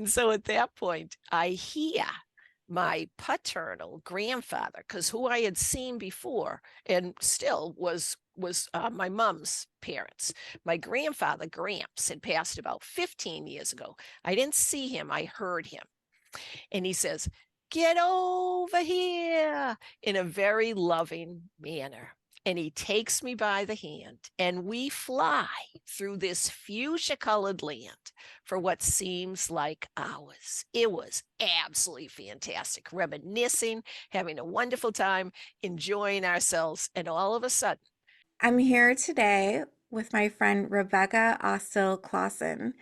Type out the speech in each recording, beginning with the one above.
And so at that point, I hear my paternal grandfather, because who I had seen before and still was my mom's parents. My grandfather, Gramps, had passed about 15 years ago. I didn't see him, I heard him. And he says, "Get over here," in a very loving manner. And he takes me by the hand and we fly through this fuchsia colored land for what seems like hours. It was absolutely fantastic, reminiscing, having a wonderful time, enjoying ourselves. And all of a sudden, I'm here today with my friend Rebecca Austill-Clausen.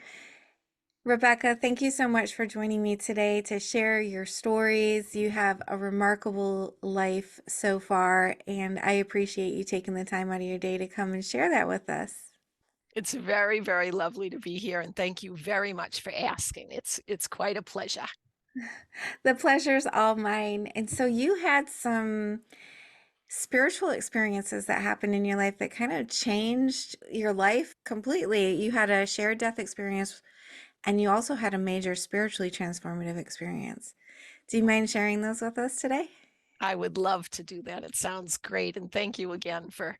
Rebecca, thank you so much for joining me today to share your stories. You have a remarkable life so far, and I appreciate you taking the time out of your day to come and share that with us. it's very, very lovely to be here. And thank you very much for asking. It's quite a pleasure. The pleasure's all mine. And so you had some spiritual experiences that happened in your life that kind of changed your life completely. You had a shared death experience and you also had a major spiritually transformative experience. Do you mind sharing those with us today? I would love to do that. It sounds great. And thank you again for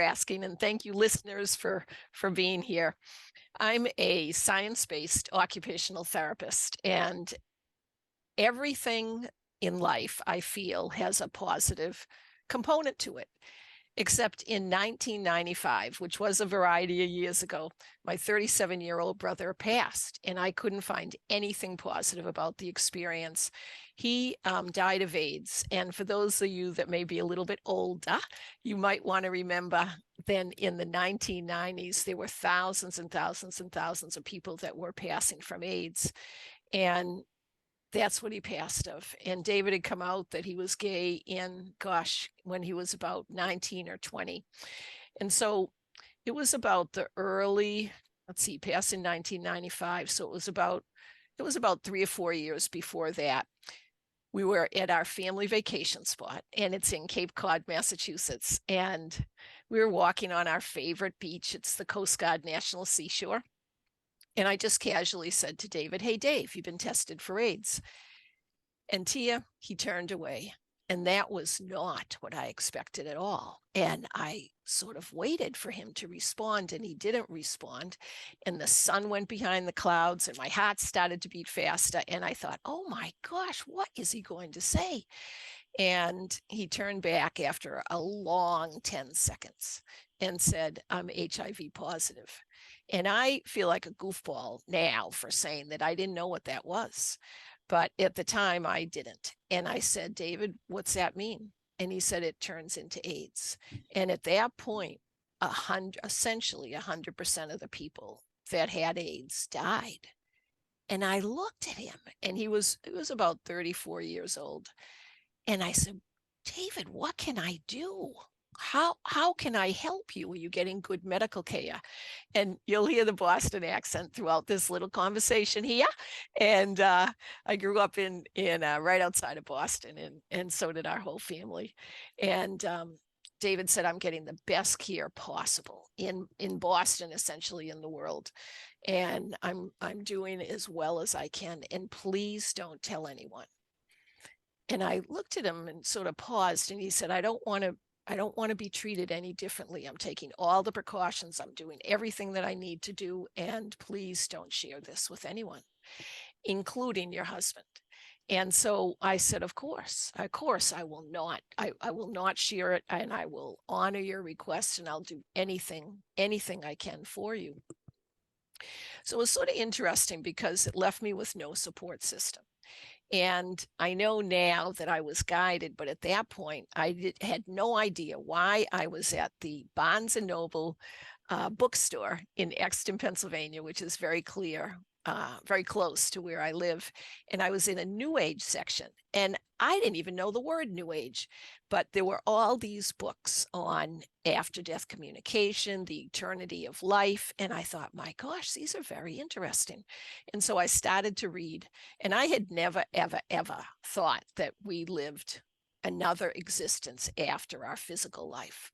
asking. And thank you, listeners, for being here. I'm a science-based occupational therapist, and everything in life, I feel, has a positive component to it. Except in 1995, which was a variety of years ago, my 37-year-old brother passed, and I couldn't find anything positive about the experience. He died of AIDS. And for those of you that may be a little bit older, you might want to remember then in the 1990s, there were thousands and thousands and thousands of people that were passing from AIDS. And that's what he passed of. And David had come out that he was gay in, gosh, when he was about 19 or 20. And so it was about the early, let's see, passed in 1995. So it was about 3 or 4 years before that. We were at our family vacation spot, and it's in Cape Cod, Massachusetts. And we were walking on our favorite beach. It's the Coast Guard National Seashore. And I just casually said to David, "Hey, Dave, you've been tested for AIDS." And Tia, he turned away. And that was not what I expected at all. And I sort of waited for him to respond, and he didn't respond. And the sun went behind the clouds, and my heart started to beat faster. And I thought, oh my gosh, what is he going to say? And he turned back after a long 10 seconds and said, "I'm HIV positive." And I feel like a goofball now for saying that I didn't know what that was. But at the time, I didn't. And I said, "David, what's that mean?" And he said, "It turns into AIDS." And at that point, essentially 100% of the people that had AIDS died. And I looked at him, and he was about 34 years old. And I said, "David, what can I do? How can I help you? Are you getting good medical care?" And you'll hear the Boston accent throughout this little conversation here. And I grew up in right outside of Boston, and so did our whole family. And David said, "I'm getting the best care possible in Boston, essentially in the world, and I'm doing as well as I can. And please don't tell anyone." And I looked at him and sort of paused, and he said, I don't want to be treated any differently. I'm taking all the precautions. I'm doing everything that I need to do. And please don't share this with anyone, including your husband." And so I said, of course, I will not. I will not share it, and I will honor your request, and I'll do anything I can for you. So it was sort of interesting because it left me with no support system. And I know now that I was guided, but at that point, had no idea why I was at the Barnes and Noble bookstore in Exton, Pennsylvania, which is very close to where I live. And I was in a New Age section. And I didn't even know the word New Age, but there were all these books on after death communication, the eternity of life. And I thought, my gosh, these are very interesting. And so I started to read, and I had never, ever, ever thought that we lived another existence after our physical life.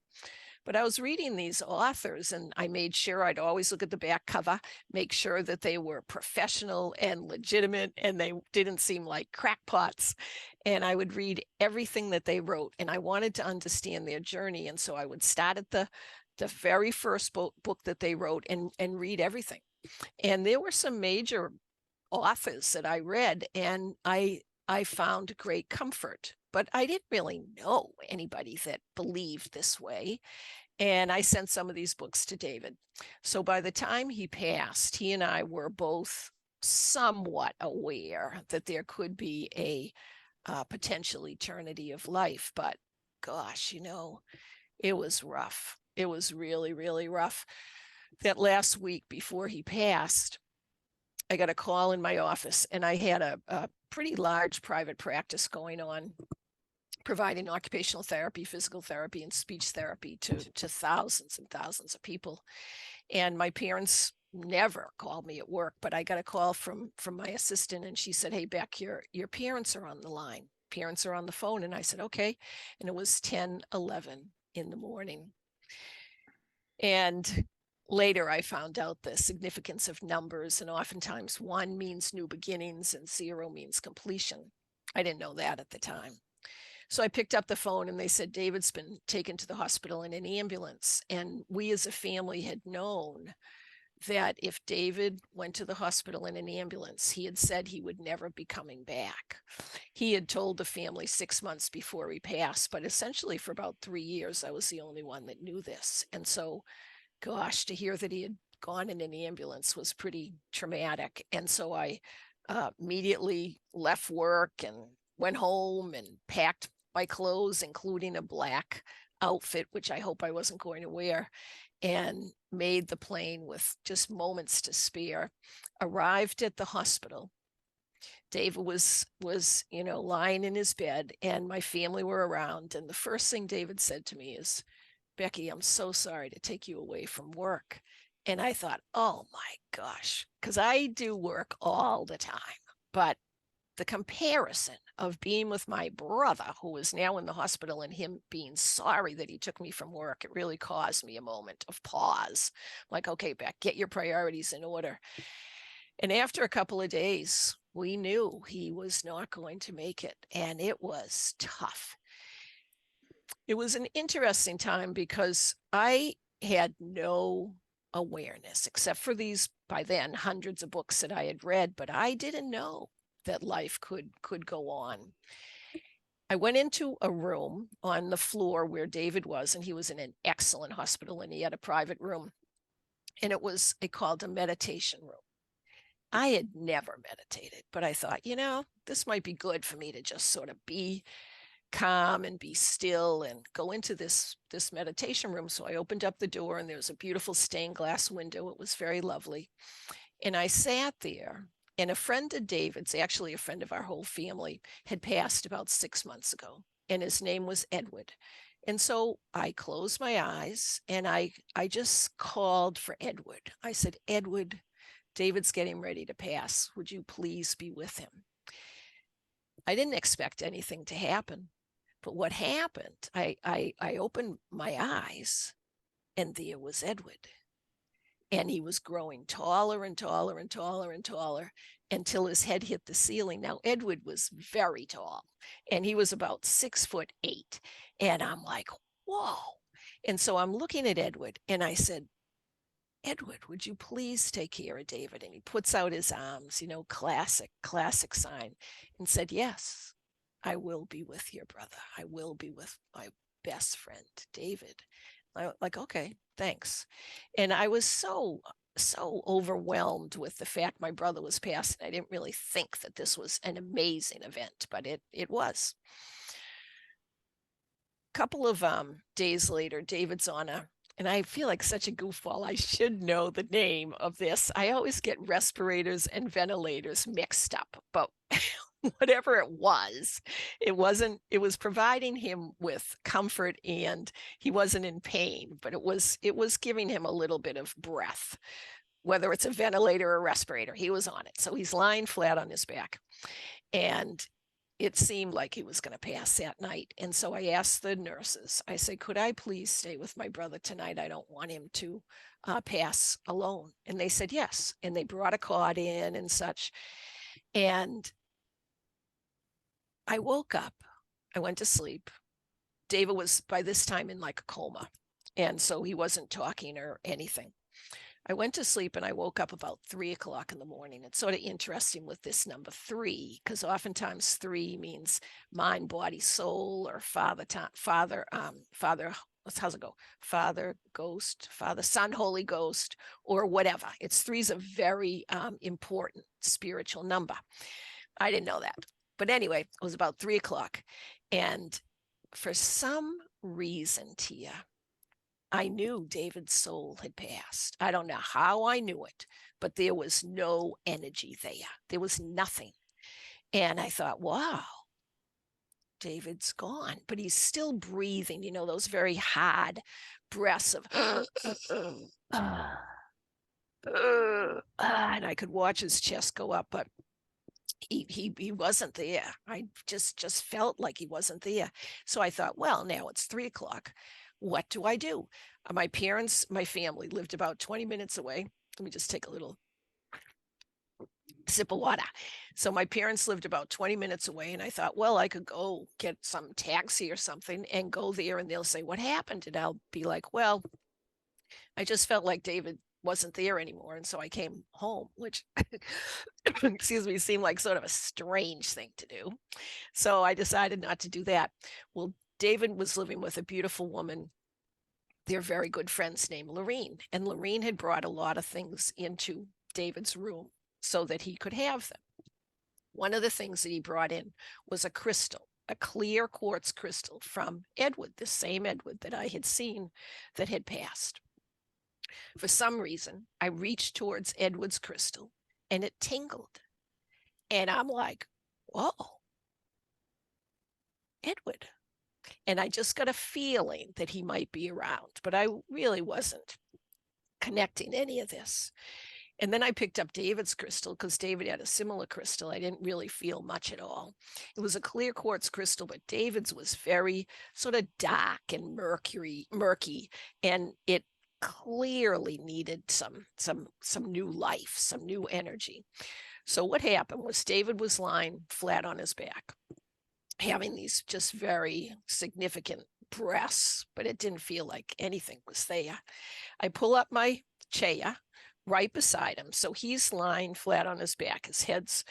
But I was reading these authors, and I made sure I'd always look at the back cover, make sure that they were professional and legitimate, and they didn't seem like crackpots. And I would read everything that they wrote, and I wanted to understand their journey. And so I would start at the very first book that they wrote and read everything. And there were some major authors that I read, and I found great comfort. But I didn't really know anybody that believed this way. And I sent some of these books to David. So by the time he passed, he and I were both somewhat aware that there could be a potential eternity of life. But gosh, it was rough. It was really, really rough. That last week before he passed, I got a call in my office, and I had a pretty large private practice going on, providing occupational therapy, physical therapy, and speech therapy to thousands and thousands of people. And my parents never called me at work, but I got a call from my assistant, and she said, "Hey, Beck, your parents are on the line. Parents are on the phone." And I said, "Okay." And it was 10:11 in the morning. And later I found out the significance of numbers, and oftentimes 1 means new beginnings and 0 means completion. I didn't know that at the time. So I picked up the phone, and they said, "David's been taken to the hospital in an ambulance." And we as a family had known that if David went to the hospital in an ambulance, he had said he would never be coming back. He had told the family 6 months before he passed, but essentially for about 3 years, I was the only one that knew this. And so, gosh, to hear that he had gone in an ambulance was pretty traumatic. And so I immediately left work and went home and packed my clothes, including a black outfit, which I hope I wasn't going to wear, and made the plane with just moments to spare. Arrived at the hospital. David was lying in his bed, and my family were around. And the first thing David said to me is, "Becky, I'm so sorry to take you away from work." And I thought, oh my gosh, because I do work all the time. But the comparison of being with my brother, who is now in the hospital, and him being sorry that he took me from work, it really caused me a moment of pause. Like, okay, Beck, get your priorities in order. And after a couple of days, we knew he was not going to make it, and it was tough. It was an interesting time because I had no awareness, except for these, by then, hundreds of books that I had read, but I didn't know that life could go on. I went into a room on the floor where David was, and he was in an excellent hospital, and he had a private room, and it was called a meditation room. I had never meditated, but I thought, this might be good for me to just sort of be calm and be still and go into this meditation room. So I opened up the door, and there was a beautiful stained glass window. It was very lovely. And I sat there, and a friend of David's, actually a friend of our whole family, had passed about 6 months ago, and his name was Edward. And so I closed my eyes, and I just called for Edward. I said, "Edward, David's getting ready to pass. Would you please be with him?" I didn't expect anything to happen. But what happened, I opened my eyes, and there was Edward. And he was growing taller and taller and taller and taller until his head hit the ceiling. Now, Edward was very tall, and he was about 6'8". And I'm like, whoa. And so I'm looking at Edward, and I said, "Edward, would you please take care of David?" And he puts out his arms, classic sign, and said, "Yes, I will be with your brother. I will be with my best friend, David." I'm like, okay, thanks. And I was so overwhelmed with the fact my brother was passing. I didn't really think that this was an amazing event, but it was. A couple of days later, David's on and I feel like such a goofball. I should know the name of this. I always get respirators and ventilators mixed up, but whatever it was it was providing him with comfort, and he wasn't in pain, but it was giving him a little bit of breath. Whether it's a ventilator or a respirator, he was on it. So he's lying flat on his back, and it seemed like he was going to pass that night. And so I asked the nurses, I said, could I please stay with my brother tonight? I don't want him to pass alone. And they said yes. And they brought a cot in and such. And I woke up, I went to sleep. David was by this time in like a coma. And so he wasn't talking or anything. I went to sleep and I woke up about 3 o'clock in the morning. It's sort of interesting with this number 3, because oftentimes 3 means mind, body, soul, or father, how's it go? Father, ghost, Father, Son, Holy Ghost, or whatever. It's 3 is a very important spiritual number. I didn't know that. But anyway, it was about 3 o'clock. And for some reason, Tia, I knew David's soul had passed. I don't know how I knew it, but there was no energy there. There was nothing. And I thought, wow, David's gone, but he's still breathing, you know, those very hard breaths of, and I could watch his chest go up, but he wasn't there. I just felt like he wasn't there. So I thought, well, now it's 3 o'clock. What do I do? My parents, my family lived about 20 minutes away. Let me just take a little sip of water. So my parents lived about 20 minutes away, and I thought, well, I could go get some taxi or something and go there, and they'll say, what happened? And I'll be like, well, I just felt like David wasn't there anymore. And so I came home, which, excuse me, seemed like sort of a strange thing to do. So I decided not to do that. Well, David was living with a beautiful woman. They're very good friends named Lorene. And Lorene had brought a lot of things into David's room so that he could have them. One of the things that he brought in was a crystal, a clear quartz crystal from Edward, the same Edward that I had seen that had passed. For some reason, I reached towards Edward's crystal and it tingled. And I'm like, whoa, Edward. And I just got a feeling that he might be around, but I really wasn't connecting any of this. And then I picked up David's crystal because David had a similar crystal. I didn't really feel much at all. It was a clear quartz crystal, but David's was very sort of dark and murky, and it clearly needed some new life, some new energy. So what happened was David was lying flat on his back, having these just very significant breaths, but it didn't feel like anything was there. I pull up my chair right beside him. So he's lying flat on his back. His head's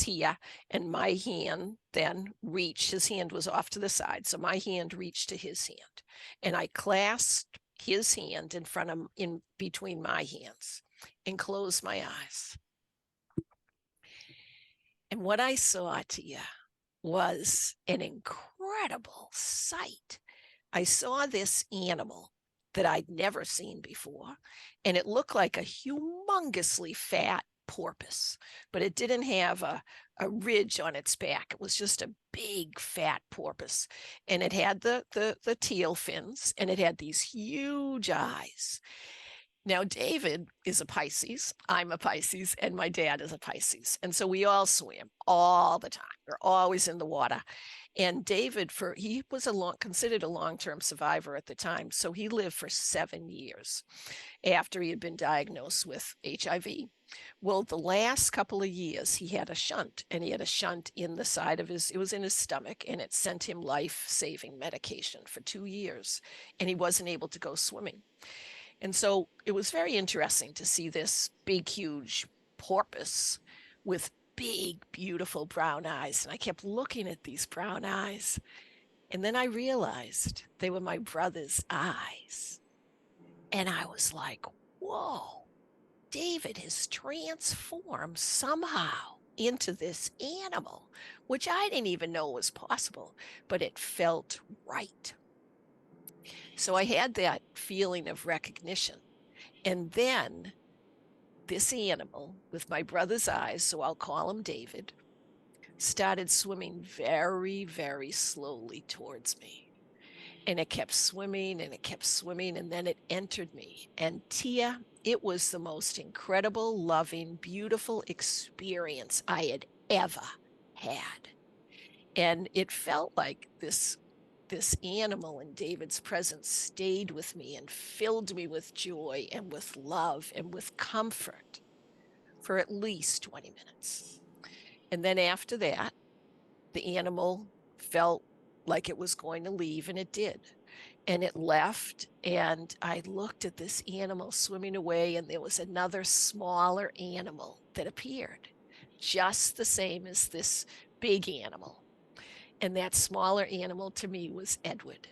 here, and my hand then reached, his hand was off to the side. So my hand reached to his hand, and I clasped his hand in front of, in between my hands, and closed my eyes. And what I saw, Tia, was an incredible sight. I saw this animal that I'd never seen before, and it looked like a humongously fat porpoise, but it didn't have a ridge on its back. It was just a big fat porpoise, and it had the tail fins, and it had these huge eyes. Now, David is a Pisces, I'm a Pisces, and my dad is a Pisces. And so we all swim all the time. We're always in the water. And David, he was considered a long-term survivor at the time. So he lived for 7 years after he had been diagnosed with HIV. Well, the last couple of years, he had a shunt, and he had a shunt in the side of it was in his stomach, and it sent him life-saving medication for 2 years, and he wasn't able to go swimming. And so it was very interesting to see this big, huge porpoise with big, beautiful brown eyes. And I kept looking at these brown eyes. And then I realized they were my brother's eyes. And I was like, whoa, David has transformed somehow into this animal, which I didn't even know was possible, but it felt right. So I had that feeling of recognition. And then this animal with my brother's eyes, so I'll call him David, started swimming very, very slowly towards me. And it kept swimming and it kept swimming, and then it entered me. And Tia, it was the most incredible, loving, beautiful experience I had ever had. And it felt like this animal in David's presence stayed with me and filled me with joy and with love and with comfort for at least 20 minutes. And then after that, the animal felt like it was going to leave, and it did. And it left, and I looked at this animal swimming away, and there was another smaller animal that appeared, just the same as this big animal. And that smaller animal to me was Edward.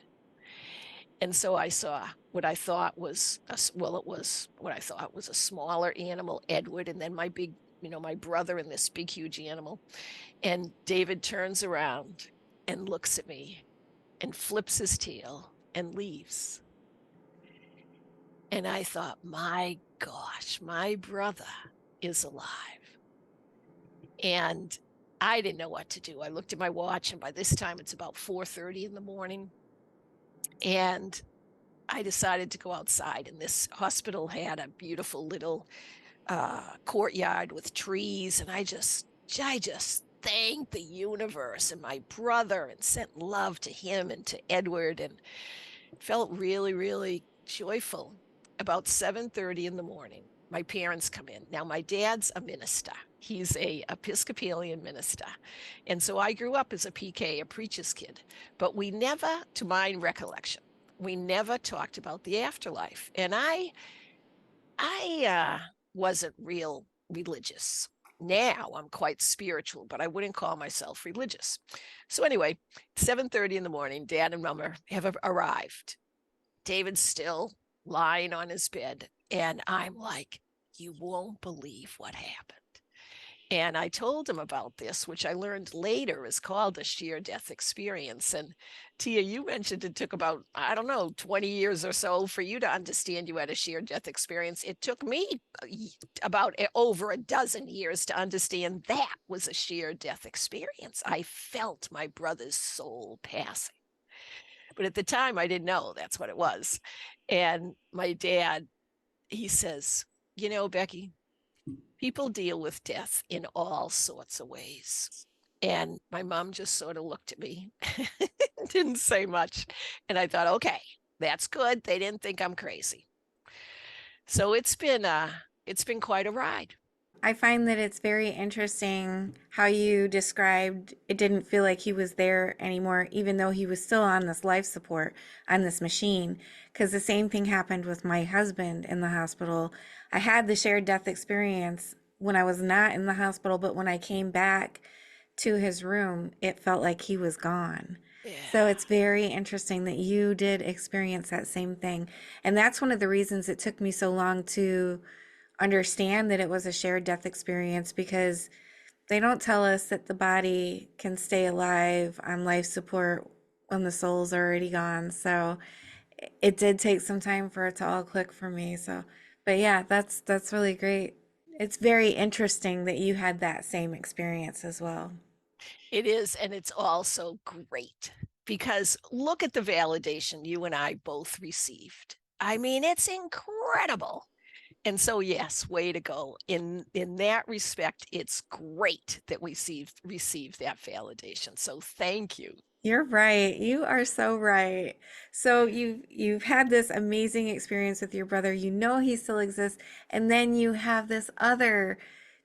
And so I saw what I thought was it was what I thought was a smaller animal, Edward, and then my big, my brother and this big, huge animal. And David turns around and looks at me and flips his tail and leaves. And I thought, my gosh, my brother is alive. And I didn't know what to do. I looked at my watch, and by this time it's about 4:30 in the morning. And I decided to go outside, and this hospital had a beautiful little courtyard with trees, and I just thanked the universe and my brother and sent love to him and to Edward, and felt really, really joyful. About 7:30 in the morning, my parents come in. Now, my dad's a minister. He's a Episcopalian minister. And so I grew up as a PK, a preacher's kid. But we never, to my recollection, we never talked about the afterlife. And I wasn't real religious. Now I'm quite spiritual, but I wouldn't call myself religious. So anyway, 7:30 in the morning, Dad and Mama have arrived. David's still lying on his bed, and I'm like, you won't believe what happened. And I told him about this, which I learned later is called a sheer death experience. And Tia, you mentioned it took about, I don't know, 20 years or so for you to understand you had a sheer death experience. It took me about over a dozen years to understand that was a sheer death experience. I felt my brother's soul passing. But at the time, I didn't know that's what it was. And my dad, he says, Becky, people deal with death in all sorts of ways. And my mom just sort of looked at me, didn't say much. And I thought, okay, that's good. They didn't think I'm crazy. So it's been quite a ride. I find that it's very interesting how you described it didn't feel like he was there anymore, even though he was still on this life support on this machine. Because the same thing happened with my husband in the hospital. I had the shared death experience when I was not in the hospital, but when I came back to his room, it felt like he was gone. So Yeah. it's very interesting that you did experience that same thing. And that's one of the reasons it took me so long to understand that it was a shared death experience, because they don't tell us that the body can stay alive on life support when the soul's already gone. So it did take some time for it to all click for me. So, but yeah, that's really great. It's very interesting that you had that same experience as well. It is, and it's also great because look at the validation you and I both received. I mean, it's incredible. And so, yes, way to go. In that respect, it's great that we received that validation. So thank you. You're right. You are so right. So you've had this amazing experience with your brother. You know he still exists, and then you have this other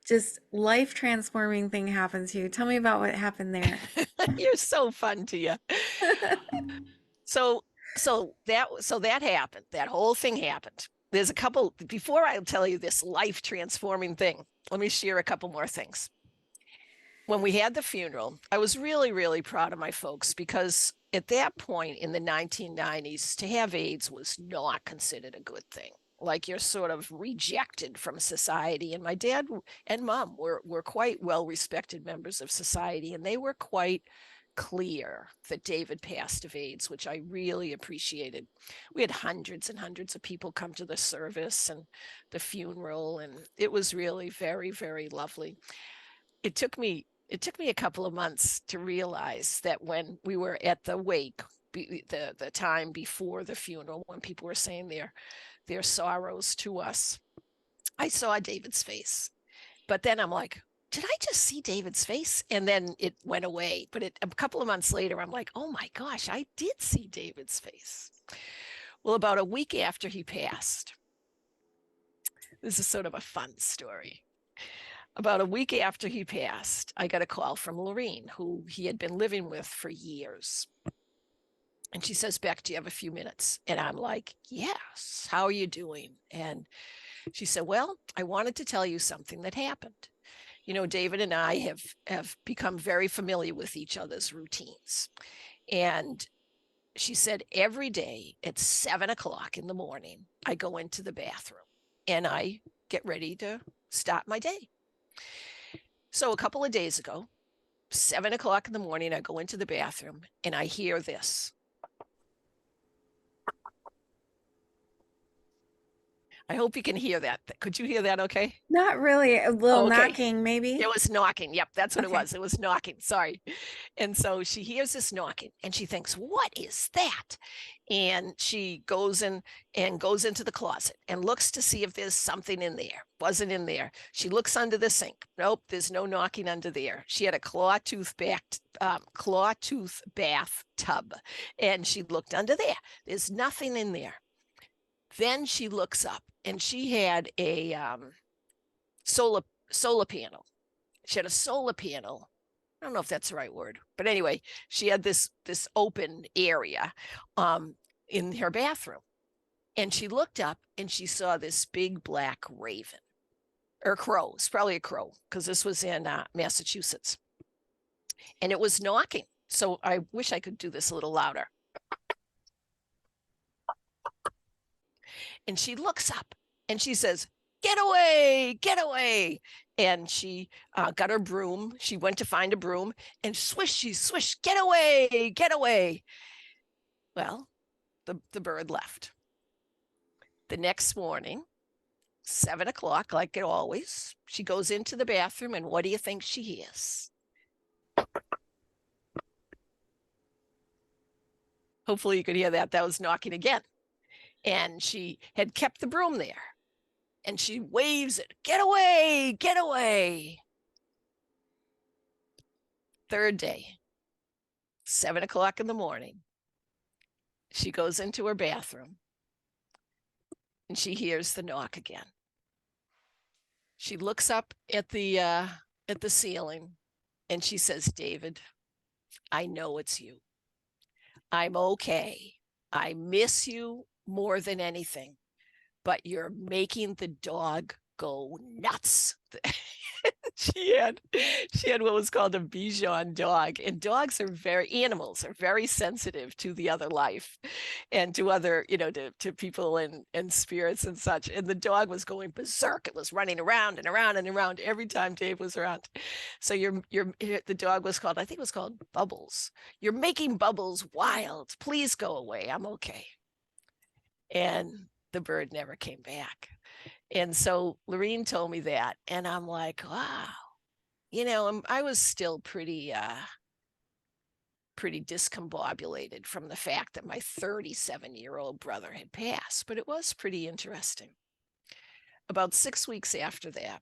just life transforming thing happen to you. Tell me about what happened there. You're so fun to you. So so that happened. That whole thing happened. There's a couple before I tell you this life transforming thing. Let me share a couple more things. When we had the funeral, I was really, really proud of my folks because at that point in the 1990s, to have AIDS was not considered a good thing. Like you're sort of rejected from society. And my dad and mom were quite well respected members of society, and they were quite clear that David passed of AIDS, which I really appreciated. We had hundreds and hundreds of people come to the service and the funeral, and it was really very, very lovely. It took me a couple of months to realize that when we were at the wake, the time before the funeral, when people were saying their sorrows to us, I saw David's face. But then I'm like, did I just see David's face? And then it went away. But a couple of months later, I'm like, oh my gosh, I did see David's face. Well, about a week after he passed, this is sort of a fun story. About a week after he passed, I got a call from Lorene, who he had been living with for years. And she says, Beck, do you have a few minutes? And I'm like, yes, how are you doing? And she said, well, I wanted to tell you something that happened. You know, David and I have become very familiar with each other's routines. And she said, every day at 7 o'clock in the morning, I go into the bathroom and I get ready to start my day. So a couple of days ago, 7 o'clock in the morning, I go into the bathroom and I hear this. I hope you can hear that. Could you hear that okay? Not really. A little Oh, okay. knocking, maybe. It was knocking. Yep, that's what it Okay. was. It was knocking. Sorry. And so she hears this knocking and she thinks, what is that? And she goes in and goes into the closet and looks to see if there's something in there. Wasn't in there. She looks under the sink. Nope, there's no knocking under there. She had a claw tooth bathtub, and she looked under there. There's nothing in there. Then she looks up and she had a solar panel. She had a solar panel. I don't know if that's the right word, but anyway, she had this open area in her bathroom, and she looked up and she saw this big black raven or crow. It's probably a crow because this was in Massachusetts, and it was knocking. So I wish I could do this a little louder. And she looks up and she says, get away, get away. And she got her broom. She went to find a broom and swish, she swished, get away, get away. Well, the bird left. The next morning, 7 o'clock, like it always, she goes into the bathroom, and what do you think she hears? Hopefully you could hear that. That was knocking again. And she had kept the broom there. And she waves it, get away, get away. Third day, 7 o'clock in the morning, she goes into her bathroom and she hears the knock again. She looks up at the ceiling and she says, David, I know it's you. I'm okay. I miss you more than anything, but you're making the dog go nuts. she had what was called a Bichon dog, and animals are very sensitive to the other life and to other, to people and spirits and such. And the dog was going berserk. It was running around and around and around every time Dave was around. So the dog was called, I think it was called Bubbles. You're making Bubbles wild. Please go away. I'm okay. And the bird never came back. And so Lorene told me that, and I'm like, wow, I was still pretty discombobulated from the fact that my 37-year-old brother had passed, but it was pretty interesting. About 6 weeks after that,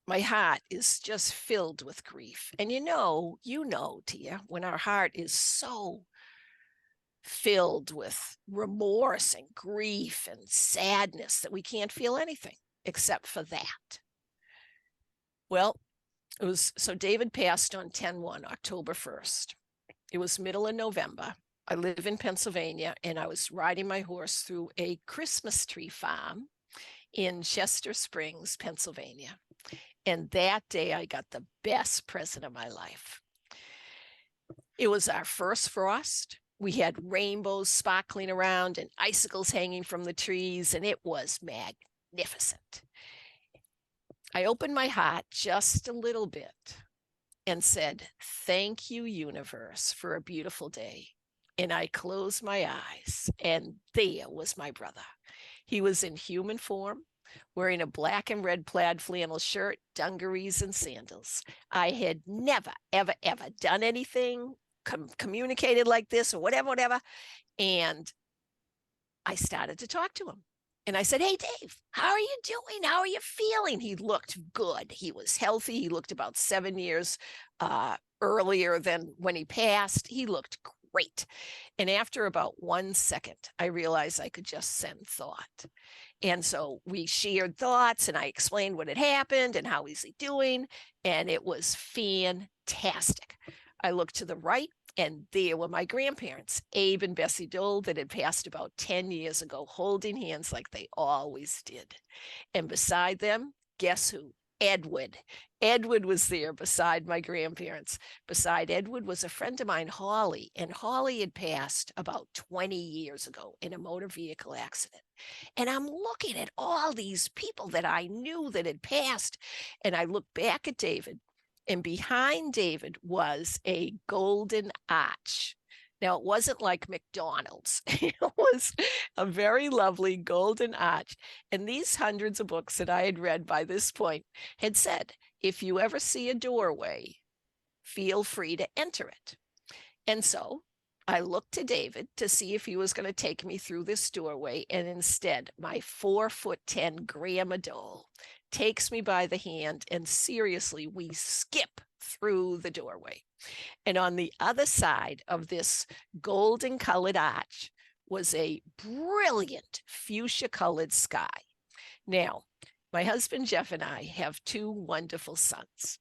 my heart is just filled with grief. And Tia, when our heart is so filled with remorse and grief and sadness that we can't feel anything except for that. Well, so David passed on 10/1, October 1st. It was middle of November. I live in Pennsylvania, and I was riding my horse through a Christmas tree farm in Chester Springs, Pennsylvania. And that day I got the best present of my life. It was our first frost. We had rainbows sparkling around and icicles hanging from the trees, and it was magnificent. I opened my heart just a little bit and said, thank you, universe, for a beautiful day. And I closed my eyes, and there was my brother. He was in human form, wearing a black and red plaid flannel shirt, dungarees, and sandals. I had never, ever, ever done anything, communicated like this or whatever. And I started to talk to him. And I said, hey, Dave, how are you doing? How are you feeling? He looked good. He was healthy. He looked about 7 years earlier than when he passed. He looked great. And after about 1 second, I realized I could just send thought. And so we shared thoughts and I explained what had happened and how is he doing. And it was fantastic. I looked to the right and there were my grandparents, Abe and Bessie Dole, that had passed about 10 years ago, holding hands like they always did. And beside them, guess who? Edward. Edward was there beside my grandparents. Beside Edward was a friend of mine, Holly, and Holly had passed about 20 years ago in a motor vehicle accident. And I'm looking at all these people that I knew that had passed, and I looked back at David, and behind David was a golden arch. Now, it wasn't like McDonald's. It was a very lovely golden arch. And these hundreds of books that I had read by this point had said, if you ever see a doorway, feel free to enter it. And so I looked to David to see if he was going to take me through this doorway. And instead, my 4'10" grandma Dole takes me by the hand, and seriously, we skip through the doorway. And on the other side of this golden colored arch was a brilliant fuchsia colored sky. Now, my husband Jeff and I have two wonderful sons,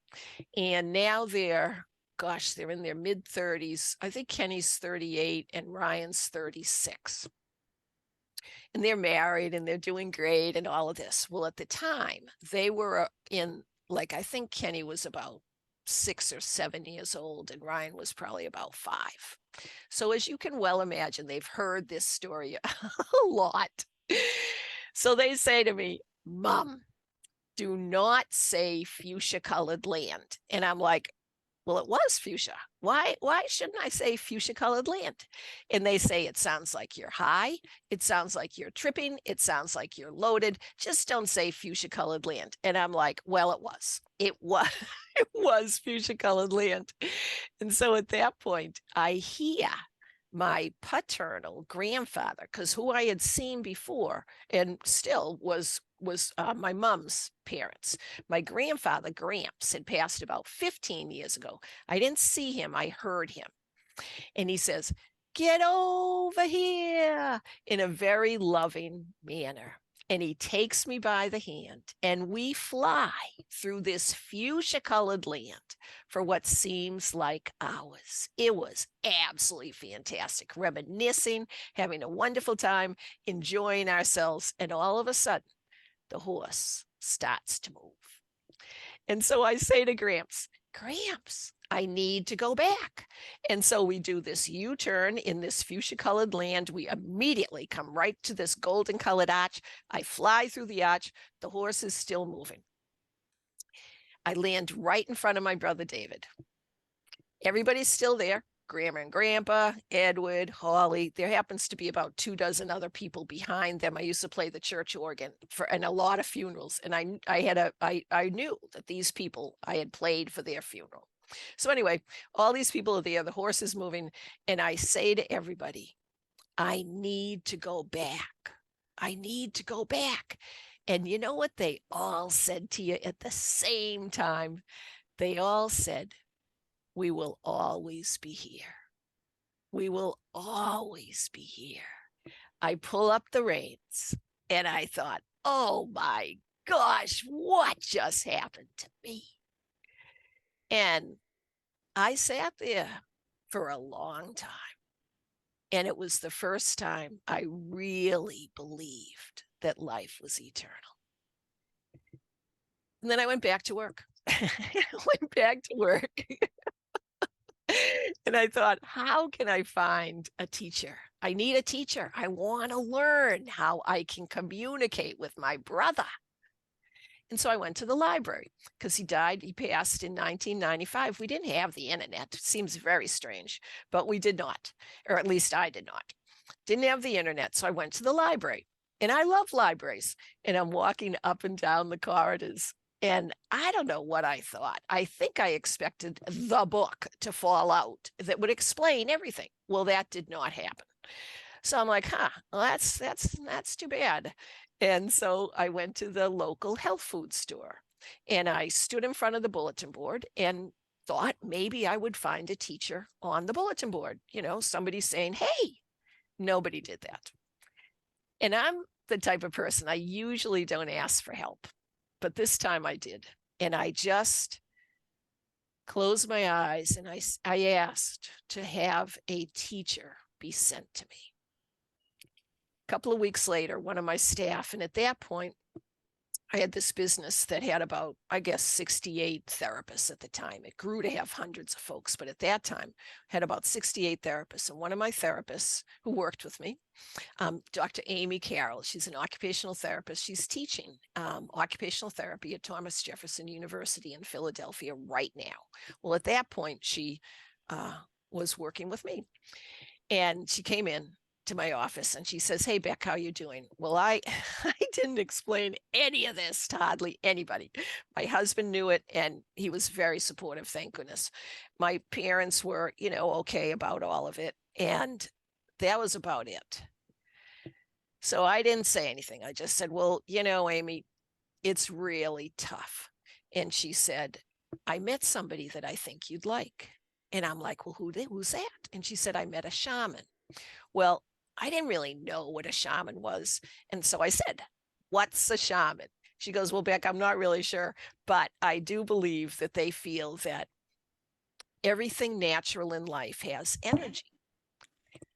and now they're in their mid 30s. I think Kenny's 38 and Ryan's 36. And they're married and they're doing great and all of this. Well, at the time, they were in, like, I think Kenny was about 6 or 7 years old and Ryan was probably about 5. So as you can well imagine, they've heard this story a lot. So they say to me, Mom, do not say fuchsia colored land. And I'm like, well, it was fuchsia. Why shouldn't I say fuchsia colored land? And they say, it sounds like you're high. It sounds like you're tripping. It sounds like you're loaded. Just don't say fuchsia colored land. And I'm like, well, it was. It was fuchsia colored land. And so at that point, I hear my paternal grandfather, because who I had seen before and still was my mom's parents. My grandfather, Gramps, had passed about 15 years ago. I didn't see him. I heard him. And he says, get over here, in a very loving manner. And he takes me by the hand and we fly through this fuchsia colored land for what seems like hours. It was absolutely fantastic, reminiscing, having a wonderful time, enjoying ourselves. And all of a sudden, the horse starts to move. And so I say to Gramps, Gramps, I need to go back. And so we do this U-turn in this fuchsia colored land. We immediately come right to this golden colored arch. I fly through the arch. The horse is still moving. I land right in front of my brother, David. Everybody's still there. Grandma and Grandpa, Edward, Holly. There happens to be about 24 other people behind them. I used to play the church organ in a lot of funerals. And I knew that these people, I had played for their funeral. So anyway, all these people are there, the horse is moving, and I say to everybody, I need to go back. I need to go back. And you know what they all said to you at the same time? They all said, we will always be here. We will always be here. I pull up the reins and I thought, oh my gosh, what just happened to me? And I sat there for a long time. And it was the first time I really believed that life was eternal. And then I went back to work. Went back to work. And I thought, how can I find a teacher? I need a teacher. I want to learn how I can communicate with my brother. And so I went to the library because he passed in 1995. We didn't have the internet. It seems very strange, but we did not, or at least I did not. Didn't have the internet. So I went to the library, and I love libraries. And I'm walking up and down the corridors, and I don't know what I thought. I think I expected the book to fall out that would explain everything. Well, that did not happen. So I'm like, well, that's too bad. And so I went to the local health food store and I stood in front of the bulletin board and thought maybe I would find a teacher on the bulletin board, somebody saying, hey, nobody did that. And I'm the type of person I usually don't ask for help, but this time I did. And I just closed my eyes and I asked to have a teacher be sent to me. A couple of weeks later, one of my staff, and at that point, I had this business that had about, I guess, 68 therapists at the time. It grew to have hundreds of folks, but at that time, had about 68 therapists. And one of my therapists who worked with me, Dr. Amy Carroll, she's an occupational therapist. She's teaching occupational therapy at Thomas Jefferson University in Philadelphia right now. Well, at that point, she was working with me. And she came in to my office and she says, hey, Beck, how you doing? Well, I didn't explain any of this to hardly anybody. My husband knew it and he was very supportive, thank goodness. My parents were, okay about all of it. And that was about it. So I didn't say anything. I just said, well, Amy, it's really tough. And she said, I met somebody that I think you'd like. And I'm like, well, who's that? And she said, I met a shaman. Well, I didn't really know what a shaman was. And so I said, what's a shaman? She goes, well, Beck, I'm not really sure, but I do believe that they feel that everything natural in life has energy.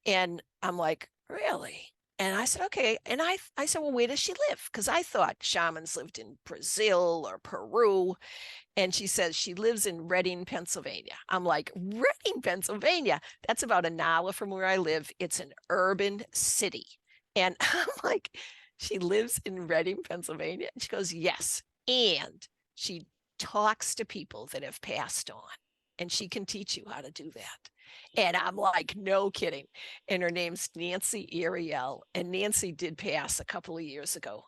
And I'm like, really? And I said, okay. And I said, well, where does she live? Because I thought shamans lived in Brazil or Peru. And she says she lives in Reading, Pennsylvania. I'm like, Reading, Pennsylvania? That's about an hour from where I live. It's an urban city. And I'm like, she lives in Reading, Pennsylvania? And she goes, yes. And she talks to people that have passed on. And she can teach you how to do that. And I'm like, no kidding. And her name's Nancy Ariel. And Nancy did pass a couple of years ago.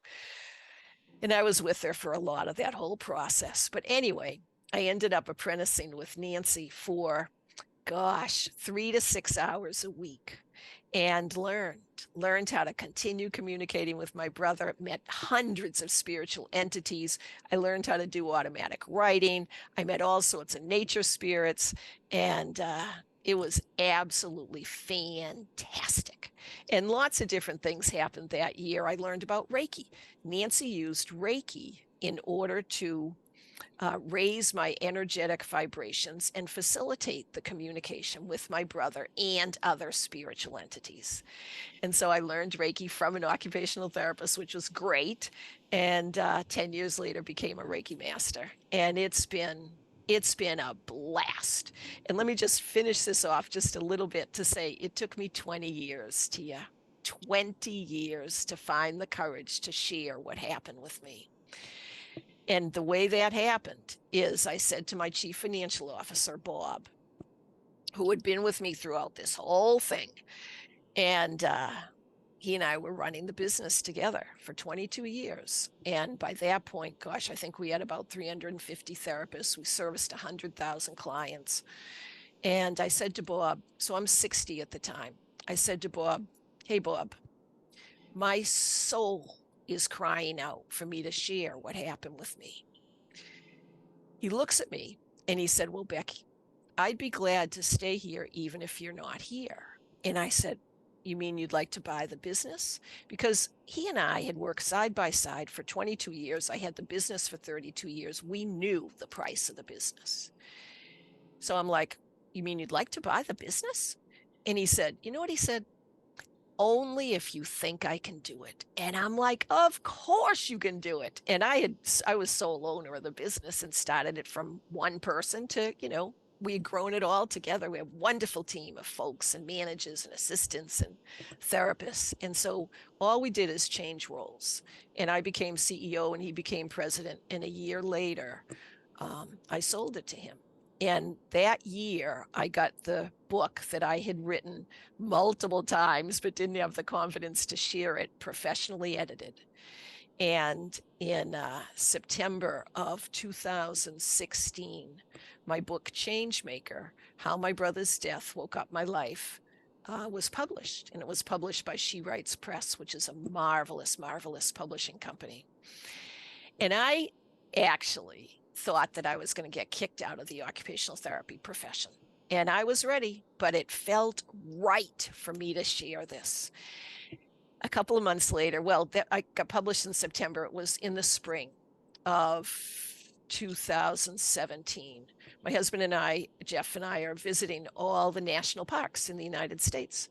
And I was with her for a lot of that whole process. But anyway, I ended up apprenticing with Nancy for, 3 to 6 hours a week and learned how to continue communicating with my brother, met hundreds of spiritual entities. I learned how to do automatic writing. I met all sorts of nature spirits, and it was absolutely fantastic. And lots of different things happened that year. I learned about Reiki. Nancy used Reiki in order to raise my energetic vibrations and facilitate the communication with my brother and other spiritual entities. And so I learned Reiki from an occupational therapist, which was great. And 10 years later became a Reiki master. And it's been a blast. And let me just finish this off just a little bit to say it took me 20 years, Tia, 20 years to find the courage to share what happened with me. And the way that happened is I said to my chief financial officer, Bob, who had been with me throughout this whole thing, and he and I were running the business together for 22 years. And by that point, I think we had about 350 therapists. We serviced 100,000 clients. And I said to Bob, so I'm 60 at the time. I said to Bob, hey, Bob, my soul is crying out for me to share what happened with me. He looks at me and he said, well, Becky, I'd be glad to stay here even if you're not here. And I said, you mean you'd like to buy the business? Because he and I had worked side by side for 22 years. I had the business for 32 years. We knew the price of the business. So I'm like, you mean you'd like to buy the business? And he said, you know what he said? Only if you think I can do it. And I'm like, of course you can do it. And I was sole owner of the business and started it from one person to, we had grown it all together. We have a wonderful team of folks and managers and assistants and therapists. And so all we did is change roles. And I became CEO and he became president. And a year later, I sold it to him. And that year, I got the book that I had written multiple times, but didn't have the confidence to share it, professionally edited. And in September of 2016, my book, Changemaker, How My Brother's Death Woke Up My Life, was published, and it was published by She Writes Press, which is a marvelous, marvelous publishing company. And I actually thought that I was going to get kicked out of the occupational therapy profession. And I was ready, but it felt right for me to share this. A couple of months later, well, I got published in September. It was in the spring of 2017. My husband and I, Jeff and I, are visiting all the national parks in the United States.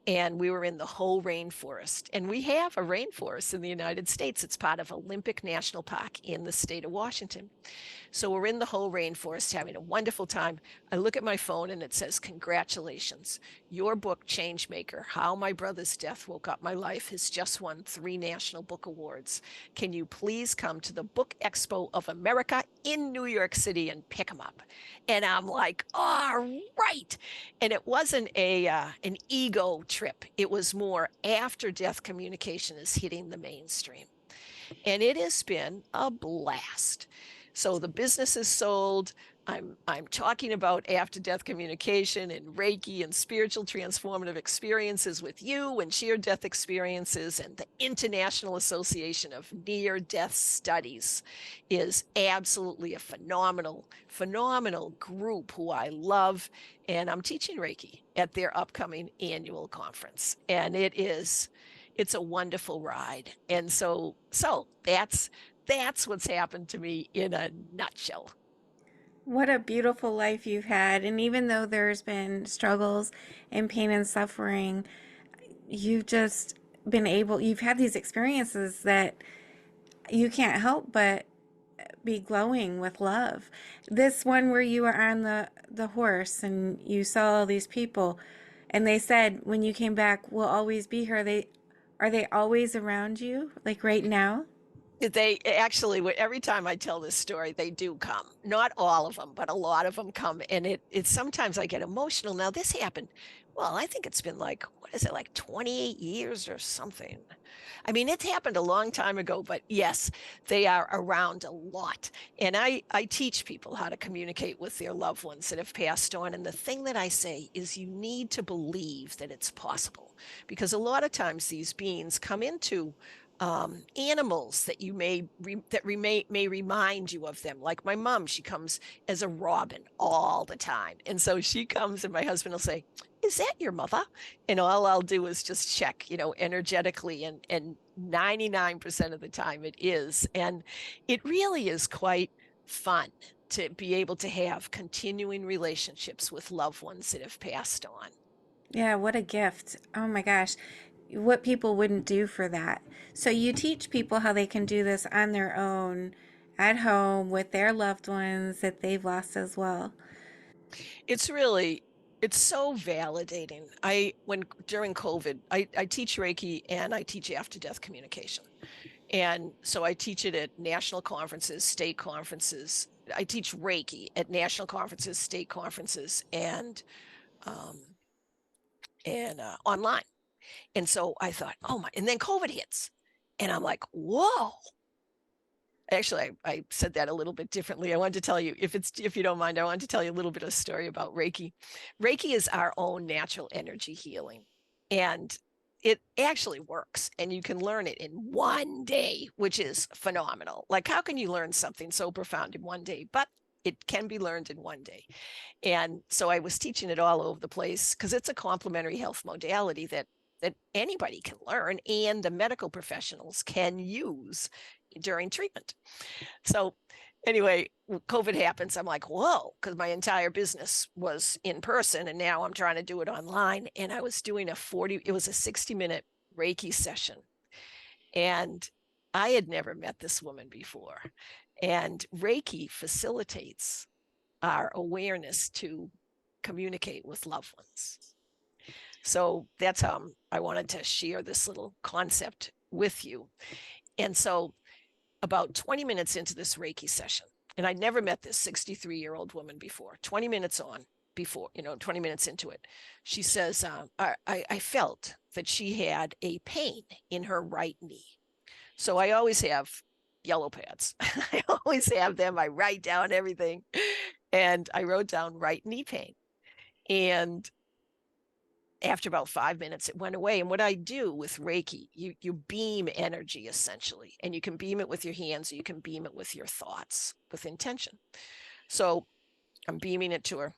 And we were in the whole rainforest. And we have a rainforest in the United States. It's part of Olympic National Park in the state of Washington. So we're in the whole rainforest having a wonderful time. I look at my phone and it says, "Congratulations. Your book, Changemaker, How My Brother's Death Woke Up My Life, has just won 3 National Book Awards. Can you please come to the Book Expo of America in New York City and pick them up?" And I'm like, all right. And it wasn't an ego trip. It was more after death communication is hitting the mainstream. And it has been a blast. So the business is sold. I'm talking about after death communication and Reiki and spiritual transformative experiences with you and sheer death experiences, and the International Association of Near Death Studies is absolutely a phenomenal group who I love. And I'm teaching Reiki at their upcoming annual conference. And it's a wonderful ride. And so that's what's happened to me in a nutshell. What a beautiful life you've had. And even though there's been struggles and pain and suffering, you've just you've had these experiences that you can't help but be glowing with love. This one where you were on the horse and you saw all these people and they said when you came back, "We'll always be here." Are they always around you, like right now? They actually, every time I tell this story, they do come. Not all of them, but a lot of them come. And it's sometimes I get emotional. Now, this happened, well, I think it's been like, what is it, like 28 years or something? I mean, it's happened a long time ago, but yes, they are around a lot. And I teach people how to communicate with their loved ones that have passed on. And the thing that I say is you need to believe that it's possible, because a lot of times these beings come into animals that you may remind you of them. Like my mom, she comes as a robin all the time, and so she comes, and my husband will say, "Is that your mother?" And all I'll do is just check, energetically, and 99% of the time it is, and it really is quite fun to be able to have continuing relationships with loved ones that have passed on. Yeah, what a gift. Oh my gosh. What people wouldn't do for that. So you teach people how they can do this on their own at home with their loved ones that they've lost as well. It's really, it's so validating. When during COVID, I teach Reiki and I teach after death communication. And so I teach it at national conferences, state conferences. I teach Reiki at national conferences, state conferences, um, and online. And so I thought, oh my, and then COVID hits. And I'm like, whoa. Actually, I said that a little bit differently. I wanted to tell you, if you don't mind, I wanted to tell you a little bit of a story about Reiki. Reiki is our own natural energy healing, and it actually works. And you can learn it in one day, which is phenomenal. Like, how can you learn something so profound in one day? But it can be learned in one day. And so I was teaching it all over the place because it's a complementary health modality that anybody can learn and the medical professionals can use during treatment. So anyway, COVID happens. I'm like, whoa, because my entire business was in person and now I'm trying to do it online. And I was doing it was a 60-minute Reiki session. And I had never met this woman before. And Reiki facilitates our awareness to communicate with loved ones. So that's how I wanted to share this little concept with you. And so about 20 minutes into this Reiki session, and I'd never met this 63-year-old woman before, 20 minutes on, before, 20 minutes into it, she says, I felt that she had a pain in her right knee. So I always have yellow pads. I always have them. I write down everything. And I wrote down right knee pain. And after about 5 minutes, it went away. And what I do with Reiki, you beam energy essentially, and you can beam it with your hands, or you can beam it with your thoughts, with intention. So I'm beaming it to her.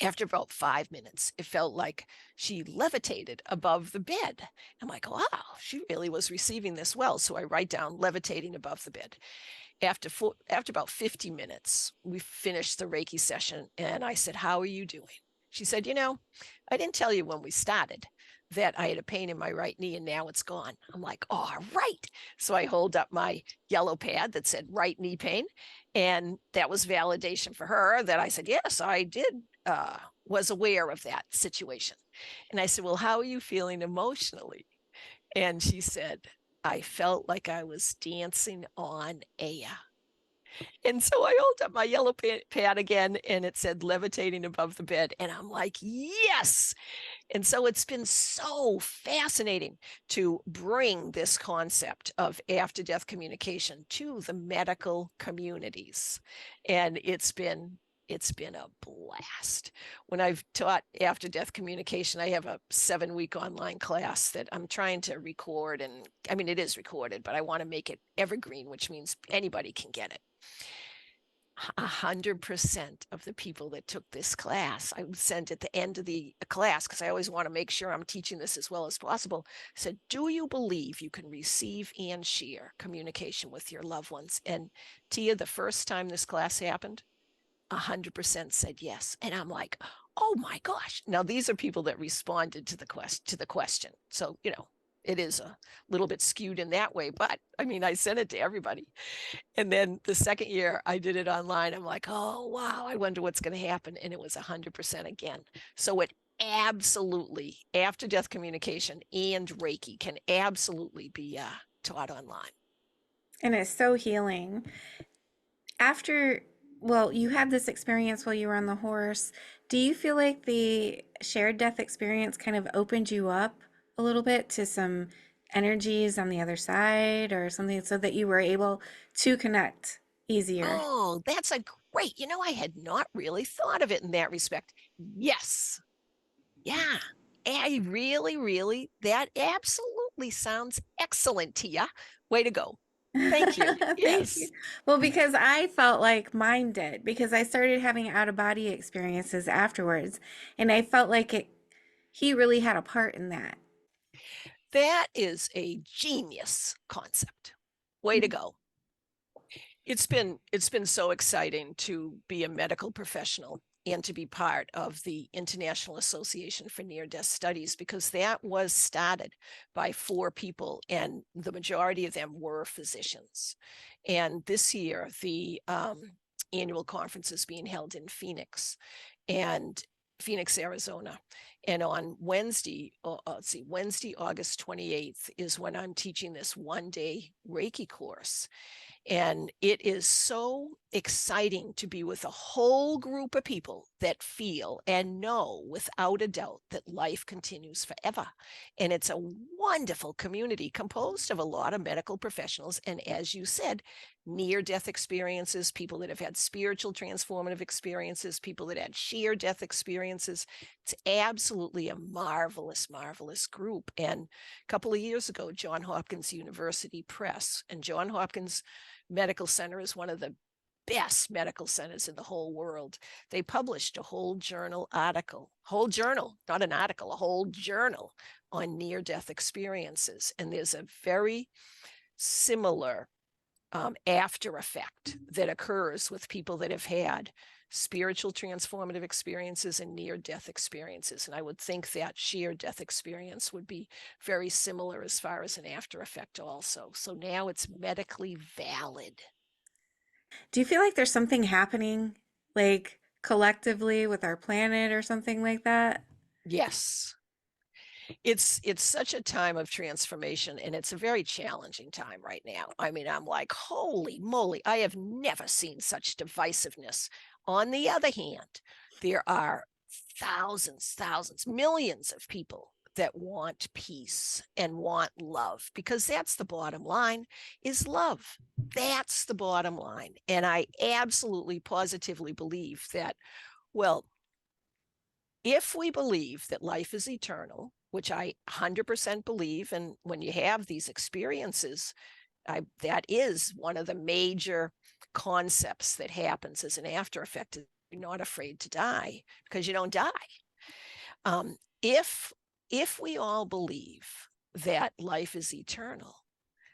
After about 5 minutes, it felt like she levitated above the bed. I'm like, wow, she really was receiving this well. So I write down levitating above the bed. After about 50 minutes, we finished the Reiki session, and I said, how are you doing? She said, I didn't tell you when we started that I had a pain in my right knee and now it's gone. I'm like, all right. So I hold up my yellow pad that said right knee pain. And that was validation for her that I said, yes, I did, was aware of that situation. And I said, well, how are you feeling emotionally? And she said, I felt like I was dancing on air. And so I hold up my yellow pad again, and it said levitating above the bed. And I'm like, yes. And so it's been so fascinating to bring this concept of after death communication to the medical communities. And it's been a blast. When I've taught after death communication, I have a 7-week online class that I'm trying to record. And I mean, it is recorded, but I want to make it evergreen, which means anybody can get it. 100% of the people that took this class, I would send at the end of the class, because I always want to make sure I'm teaching this as well as possible, said, do you believe you can receive and share communication with your loved ones? And Tia, the first time this class happened, 100% said yes. And I'm like, oh my gosh. Now, these are people that responded to the question. So, it is a little bit skewed in that way, but I mean, I sent it to everybody. And then the second year I did it online. I'm like, oh, wow, I wonder what's going to happen. And it was 100% again. So it absolutely, after death communication and Reiki can absolutely be taught online. And it's so healing. After, well, you had this experience while you were on the horse. Do you feel like the shared death experience kind of opened you up a little bit to some energies on the other side or something so that you were able to connect easier? Oh, that's a great, I had not really thought of it in that respect. Yes. Yeah. I really, really, that absolutely sounds excellent, Tia. Way to go. Thank you. Thank you. Yes. Well, because I felt like mine did, because I started having out of body experiences afterwards, and I felt like he really had a part in that. That is a genius concept. Way to go. It's been so exciting to be a medical professional and to be part of the International Association for Near-Death Studies, because that was started by 4 people, and the majority of them were physicians. And this year, the annual conference is being held in and Phoenix, Arizona. And on Wednesday, Wednesday, August 28th is when I'm teaching this 1-day Reiki course. And it is so exciting to be with a whole group of people that feel and know without a doubt that life continues forever. And it's a wonderful community composed of a lot of medical professionals. And as you said, near death experiences, people that have had spiritual transformative experiences, people that had sheer death experiences. It's absolutely a marvelous, marvelous group. And a couple of years ago, Johns Hopkins University Press, and Johns Hopkins Medical Center is one of the best medical centers in the whole world. They published a whole journal, not an article, a whole journal on near death experiences. And there's a very similar after effect that occurs with people that have had spiritual transformative experiences and near death experiences. And I would think that sheer death experience would be very similar as far as an after effect also. So now it's medically valid. Do you feel like there's something happening, like collectively with our planet or something like that? Yes. It's such a time of transformation, and it's a very challenging time right now. I mean, I'm like, holy moly, I have never seen such divisiveness. On the other hand, there are thousands, millions of people that want peace and want love, because that's the bottom line, is love. That's the bottom line. And I absolutely positively believe that, well, if we believe that life is eternal, which I 100% believe, and when you have these experiences, that is one of the major concepts that happens as an after effect. You're not afraid to die because you don't die. Um, if we all believe that life is eternal,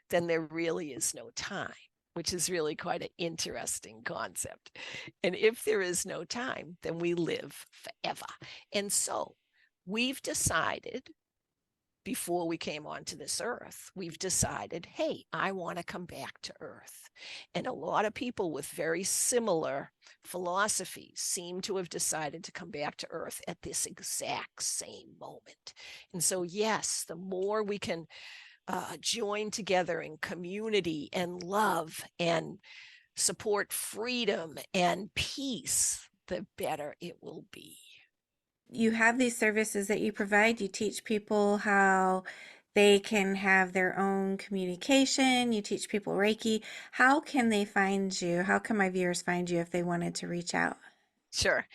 then there really is no time, which is really quite an interesting concept. And if there is no time, then we live forever. And so we've decided, before we came onto this earth, we've decided, hey, I want to come back to earth. And a lot of people with very similar philosophies seem to have decided to come back to earth at this exact same moment. And so, yes, the more we can join together in community and love and support freedom and peace, the better it will be. You have these services that you provide. You teach people how they can have their own communication. You teach people Reiki. How can they find you? How can my viewers find you if they wanted to reach out? Sure.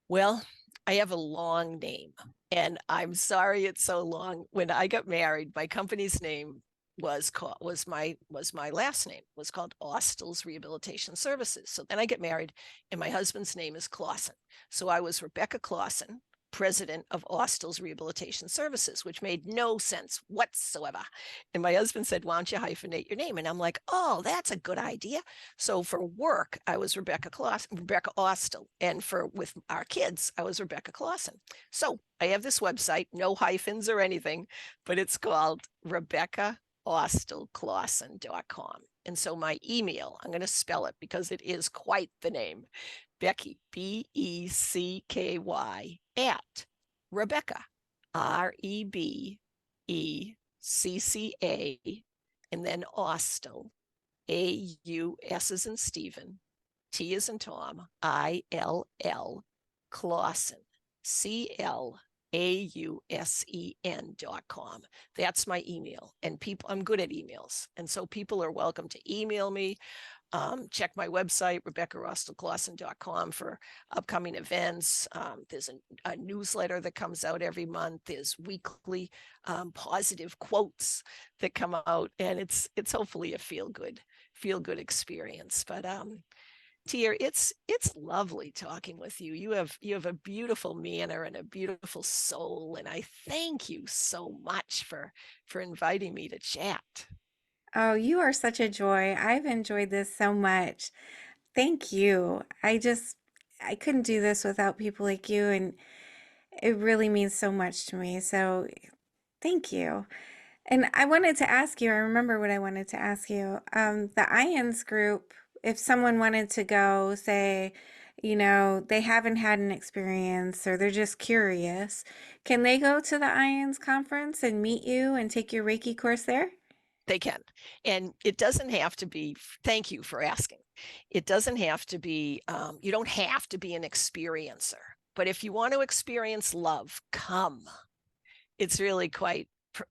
Well, I have a long name, and I'm sorry it's so long. When I got married, my company's name was my last name, was called Austill's Rehabilitation Services. So then I get married, and my husband's name is Clausen. So I was Rebecca Clausen, president of Austill's Rehabilitation Services, which made no sense whatsoever. And my husband said, why don't you hyphenate your name? And I'm like, oh, that's a good idea. So for work, I was Rebecca Austill. And with our kids, I was Rebecca Clausen. So I have this website, no hyphens or anything, but it's called Austill-Clausen.com. And so my email, I'm going to spell it because it is quite the name. Becky, Becky, at Rebecca, Rebecca, and then Austill, AUS as in Stephen, T as in Tom, ILL, Clausen, CLAUSEN.com. That's my email. And people, I'm good at emails. And so people are welcome to email me. Check my website, RebeccaAustill-Clausen.com, for upcoming events. There's a newsletter that comes out every month. There's weekly positive quotes that come out, and it's hopefully a feel good experience. But Tia, it's lovely talking with you. You have a beautiful manner and a beautiful soul, and I thank you so much for inviting me to chat. Oh, you are such a joy. I've enjoyed this so much. Thank you. I couldn't do this without people like you, and it really means so much to me. So thank you. And I wanted to ask you, I remember what I wanted to ask you. The IONS group, if someone wanted to go, say, they haven't had an experience or they're just curious, can they go to the IONS conference and meet you and take your Reiki course there? They can. And it doesn't have to be, thank you for asking. It doesn't have to be, you don't have to be an experiencer. But if you want to experience love, come. It's really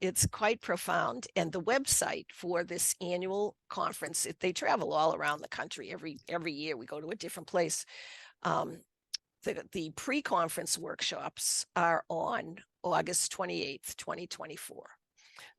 it's quite profound. And the website for this annual conference, they travel all around the country every year. We go to a different place. The pre-conference workshops are on August 28th, 2024.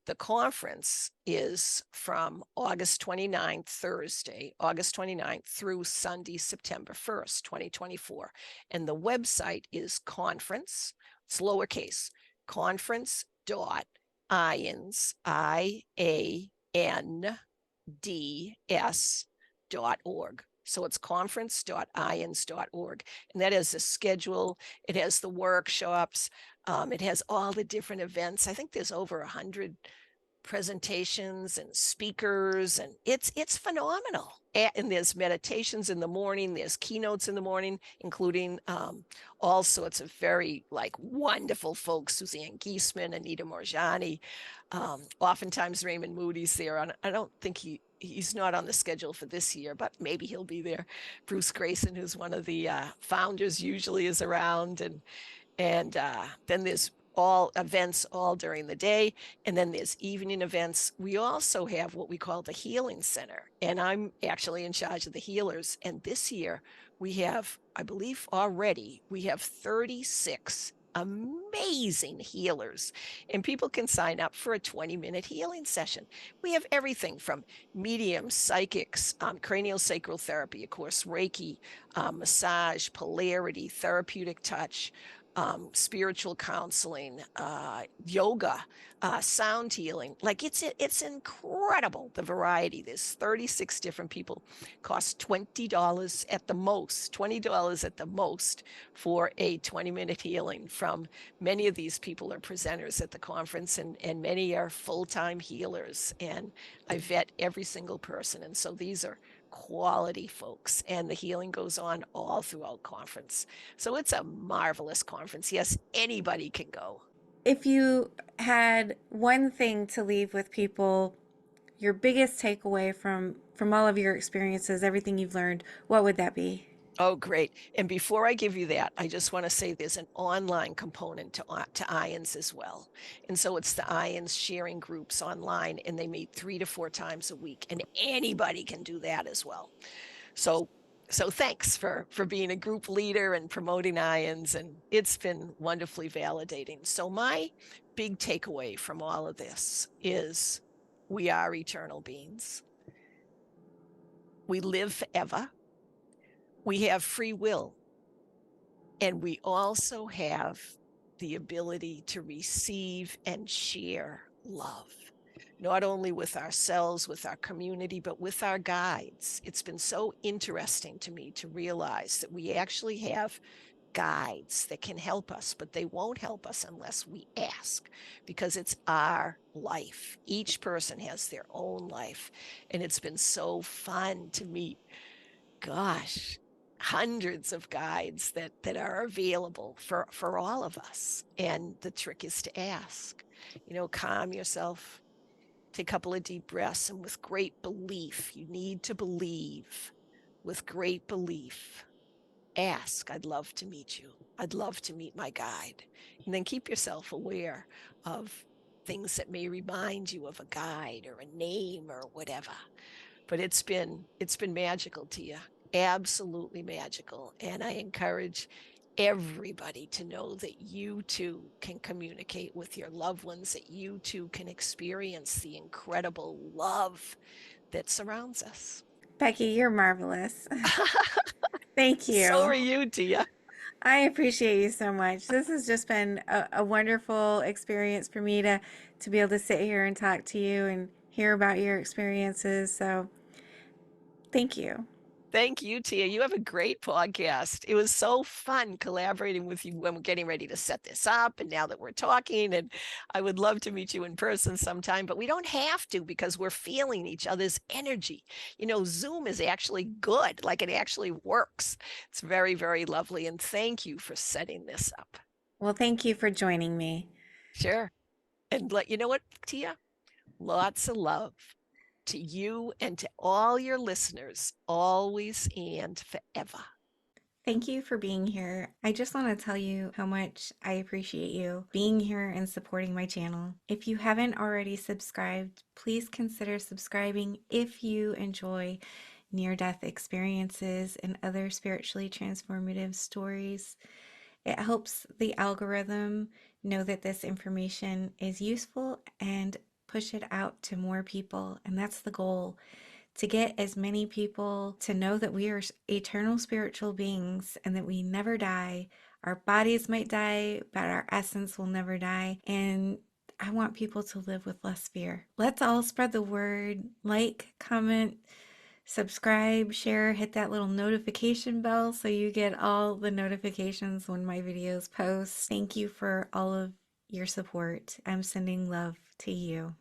The conference is from August 29th, Thursday, August 29th through Sunday, September 1st, 2024. And the website is conference, it's lowercase, conference.ians, IANDS.org. So it's conference.ians.org. And that has a schedule, it has the workshops, it has all the different events. I think there's over 100 presentations and speakers, and it's phenomenal. And there's meditations in the morning, there's keynotes in the morning, including all sorts of very wonderful folks, Suzanne Giesman, Anita Morjani, oftentimes Raymond Moody's there. I don't think he's not on the schedule for this year, but maybe he'll be there. Bruce Grayson, who's one of the founders, usually is around, and then there's all events all during the day, and then there's evening events. We also have what we call the Healing Center, and I'm actually in charge of the healers. And this year We have, I believe already, we have 36 amazing healers, and people can sign up for a 20-minute healing session. We have everything from mediums, psychics, cranial sacral therapy, of course, Reiki, massage, polarity, therapeutic touch, spiritual counseling, yoga, sound healing. Like it's incredible, the variety. There's 36 different people. Costs $20 at the most, $20 at the most for a 20-minute healing from many of these people are presenters at the conference, and many are full-time healers. And I vet every single person. And so these are quality folks, and the healing goes on all throughout conference. So it's a marvelous conference. Yes, anybody can go. If you had one thing to leave with people, your biggest takeaway from all of your experiences, everything you've learned, what would that be? Oh, great. And before I give you that, I just want to say there's an online component to IONS as well. And so it's the IONS sharing groups online, and they meet 3 to 4 times a week, and anybody can do that as well. So so thanks for being a group leader and promoting IONS, and it's been wonderfully validating. So my big takeaway from all of this is we are eternal beings. We live forever. We have free will. And we also have the ability to receive and share love, not only with ourselves, with our community, but with our guides. It's been so interesting to me to realize that we actually have guides that can help us, but they won't help us unless we ask, because it's our life. Each person has their own life. And it's been so fun to meet, gosh, hundreds of guides that are available for all of us. And the trick is to ask. Calm yourself, take a couple of deep breaths, and with great belief, you need to believe. With great belief, ask, I'd love to meet you. I'd love to meet my guide. And then keep yourself aware of things that may remind you of a guide or a name or whatever. But it's been magical, Tia. Absolutely magical. And I encourage everybody to know that you too can communicate with your loved ones, that you too can experience the incredible love that surrounds us. Becky, you're marvelous. Thank So you. are you, Tia. I appreciate you so much. This has just been a wonderful experience for me to be able to sit here and talk to you and hear about your experiences. So thank you. Thank you, Tia. You have a great podcast. It was so fun collaborating with you when we're getting ready to set this up. And now that we're talking, and I would love to meet you in person sometime, but we don't have to because we're feeling each other's energy. Zoom is actually good, like it actually works. It's very, very lovely. And thank you for setting this up. Well, thank you for joining me. Sure. And you know what, Tia? Lots of love to you and to all your listeners, always and forever. Thank you for being here. I just want to tell you how much I appreciate you being here and supporting my channel. If you haven't already subscribed, please consider subscribing if you enjoy near-death experiences and other spiritually transformative stories. It helps the algorithm know that this information is useful and push it out to more people. And that's the goal, to get as many people to know that we are eternal spiritual beings and that we never die. Our bodies might die, but our essence will never die. And I want people to live with less fear. Let's all spread the word. Like, comment, subscribe, share, hit that little notification bell so you get all the notifications when my videos post. Thank you for all of your support. I'm sending love to you.